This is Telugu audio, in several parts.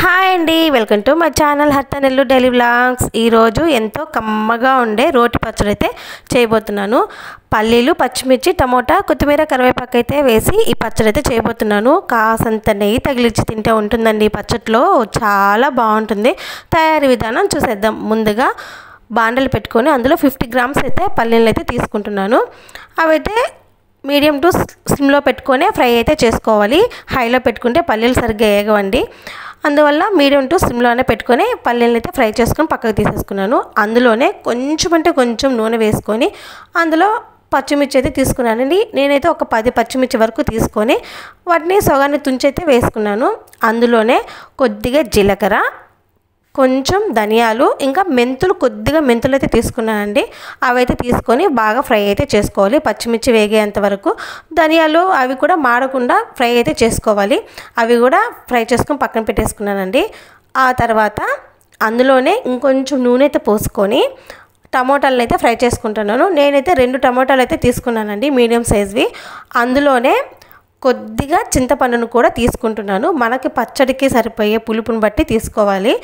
హాయ్ అండి, వెల్కమ్ టు మై ఛానల్ హర్తనెల్లు డైలీ వ్లాగ్స్. ఈరోజు ఎంతో కమ్మగా ఉండే రోటి పచ్చడి అయితే చేయబోతున్నాను. పల్లీలు, పచ్చిమిర్చి, టమోటా, కొత్తిమీర, కరివేపాకు అయితే వేసి ఈ పచ్చడి అయితే చేయబోతున్నాను. కాసంత నెయ్యి తగిలించి తింటే ఉంటుందండి. ఈ పచ్చడిలో చాలా బాగుంటుంది. తయారీ విధానం చూసేద్దాం. ముందుగా బాండలు పెట్టుకొని అందులో 50 గ్రామ్స్ అయితే పల్లీలు అయితే తీసుకుంటున్నాను. అవైతే మీడియం టు స్లిమ్లో పెట్టుకొని ఫ్రై అయితే చేసుకోవాలి. హైలో పెట్టుకుంటే పల్లీలు సరిగ్గా వేగవండి. అందువల్ల మీడియం టు స్లిమ్లోనే పెట్టుకొని పల్లీలను అయితే ఫ్రై చేసుకొని పక్కకు తీసేసుకున్నాను. అందులోనే కొంచెం నూనె వేసుకొని అందులో పచ్చిమిర్చి అయితే తీసుకున్నానండి. నేనైతే ఒక 10 పచ్చిమిర్చి వరకు తీసుకొని వాటిని సగాన్ని తుంచి అయితే వేసుకున్నాను. అందులోనే కొద్దిగా జీలకర్ర, కొంచెం ధనియాలు, ఇంకా కొద్దిగా మెంతులు అయితే తీసుకున్నానండి. అవైతే తీసుకొని బాగా ఫ్రై అయితే చేసుకోవాలి. పచ్చిమిర్చి వేగేంత వరకు ధనియాలు అవి కూడా మాడకుండా ఫ్రై అయితే చేసుకోవాలి. అవి కూడా ఫ్రై చేసుకొని పక్కన పెట్టేసుకున్నానండి. ఆ తర్వాత అందులోనే ఇంకొంచెం నూనె అయితే పోసుకొని టమోటాలను అయితే ఫ్రై చేసుకుంటున్నాను. నేనైతే 2 టమోటాలు అయితే తీసుకున్నానండి, మీడియం సైజ్వి. అందులోనే కొద్దిగా చింతపండును కూడా తీసుకుంటున్నాను. మనకి పచ్చడికి సరిపోయే పులుపుని బట్టి తీసుకోవాలి.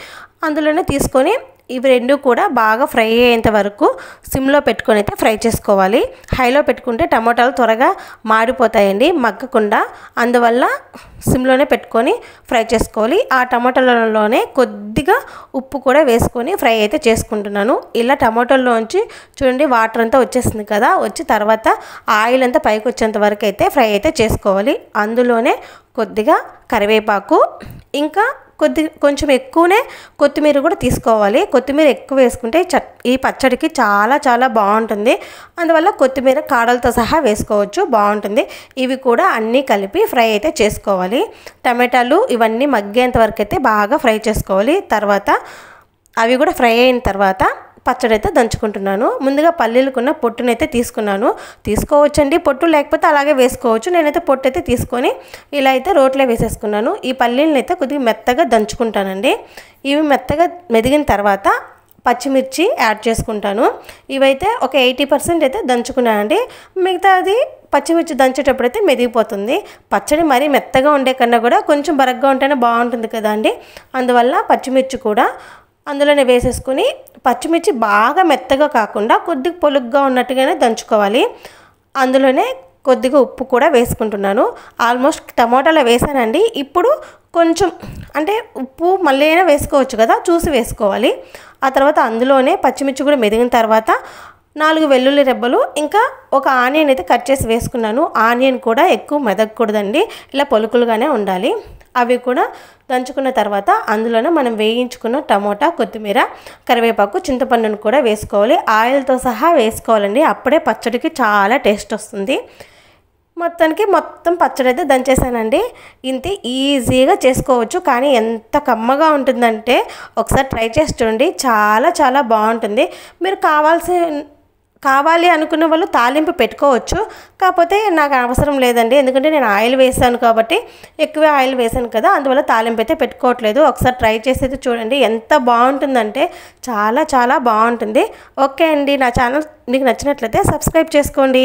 అందులోనే తీసుకొని ఇవి రెండు కూడా బాగా ఫ్రై అయ్యేంత వరకు సిమ్లో పెట్టుకొని అయితే ఫ్రై చేసుకోవాలి. హైలో పెట్టుకుంటే టమోటాలు త్వరగా మాడిపోతాయండి, మగ్గకుండా. అందువల్ల సిమ్లోనే పెట్టుకొని ఫ్రై చేసుకోవాలి. ఆ టమోటాలలోనే కొద్దిగా ఉప్పు కూడా వేసుకొని ఫ్రై అయితే చేసుకుంటున్నాను. ఇలా టమోటాల్లోంచి చూడండి వాటర్ అంతా వచ్చేస్తుంది కదా, వచ్చి తర్వాత ఆయిల్ అంతా పైకి వచ్చేంత వరకు అయితే ఫ్రై అయితే చేసుకోవాలి. అందులోనే కొద్దిగా కరివేపాకు, ఇంకా కొంచెం ఎక్కువనే కొత్తిమీర కూడా తీసుకోవాలి. కొత్తిమీర ఎక్కువ వేసుకుంటే ఈ పచ్చడికి చాలా బాగుంటుంది. అందువల్ల కొత్తిమీర కాడలతో సహా వేసుకోవచ్చు, బాగుంటుంది. ఇవి కూడా అన్నీ కలిపి ఫ్రై అయితే చేసుకోవాలి. టమాటాలు ఇవన్నీ మగ్గేంత వరకు అయితే బాగా ఫ్రై చేసుకోవాలి. తర్వాత అవి కూడా ఫ్రై అయిన తర్వాత పచ్చడి అయితే దంచుకుంటున్నాను. ముందుగా పల్లీలకున్న పొట్టునైతే తీసుకున్నాను. తీసుకోవచ్చండి, పొట్టు లేకపోతే అలాగే వేసుకోవచ్చు. నేనైతే పొట్టు అయితే తీసుకొని ఇలా అయితే రోట్లో వేసేసుకున్నాను. ఈ పల్లీలను అయితే కొద్దిగా మెత్తగా దంచుకుంటానండి. ఇవి మెత్తగా మెదిగిన తర్వాత పచ్చిమిర్చి యాడ్ చేసుకుంటాను. ఇవైతే ఒక 80% అయితే దంచుకున్నానండి. మిగతాది పచ్చిమిర్చి దంచేటప్పుడు అయితే మెదిగిపోతుంది. పచ్చడి మరీ మెత్తగా ఉండే కన్నా కూడా కొంచెం బరగ్గా ఉంటేనే బాగుంటుంది కదా అండి. అందువల్ల పచ్చిమిర్చి కూడా అందులోనే వేసేసుకుని, పచ్చిమిర్చి బాగా మెత్తగా కాకుండా కొద్దిగా పొలుగ్గా ఉన్నట్టుగానే దంచుకోవాలి. అందులోనే కొద్దిగా ఉప్పు కూడా వేసుకుంటున్నాను. ఆల్మోస్ట్ టమోటాలో వేసానండి. ఇప్పుడు కొంచెం అంటే ఉప్పు మళ్ళీ అయినా వేసుకోవచ్చు కదా, చూసి వేసుకోవాలి. ఆ తర్వాత అందులోనే పచ్చిమిర్చి కూడా మెదిగిన తర్వాత 4 వెల్లుల్లి రెబ్బలు, ఇంకా ఒక ఆనియన్ అయితే కట్ చేసి వేసుకున్నాను. ఆనియన్ కూడా ఎక్కువ మెదగకూడదండి, ఇలా పొలుకులుగానే ఉండాలి. అవి కూడా దంచుకున్న తర్వాత అందులోనే మనం వేయించుకున్న టమోటా, కొత్తిమీర, కరివేపాకు, చింతపండును కూడా వేసుకోవాలి. ఆయిల్తో సహా వేసుకోవాలండి, అప్పుడే పచ్చడికి చాలా టేస్ట్ వస్తుంది. మొత్తం పచ్చడి అయితే దంచేసానండి. ఇంతే, ఈజీగా చేసుకోవచ్చు. కానీ ఎంత కమ్మగా ఉంటుందంటే ఒకసారి ట్రై చేసి చూడండి, చాలా బాగుంటుంది. మీరు కావాలి అనుకున్న వాళ్ళు తాలింపు పెట్టుకోవచ్చు. కాకపోతే నాకు అవసరం లేదండి, ఎందుకంటే నేను ఆయిల్ వేసాను కాబట్టి, ఎక్కువ ఆయిల్ వేసాను కదా, అందువల్ల తాలింపు అయితే పెట్టుకోవట్లేదు. ఒకసారి ట్రై చేసి అయితే చూడండి, ఎంత బాగుంటుందంటే చాలా బాగుంటుంది. ఓకే అండి, నా ఛానల్ మీకు నచ్చినట్లయితే సబ్స్క్రైబ్ చేసుకోండి.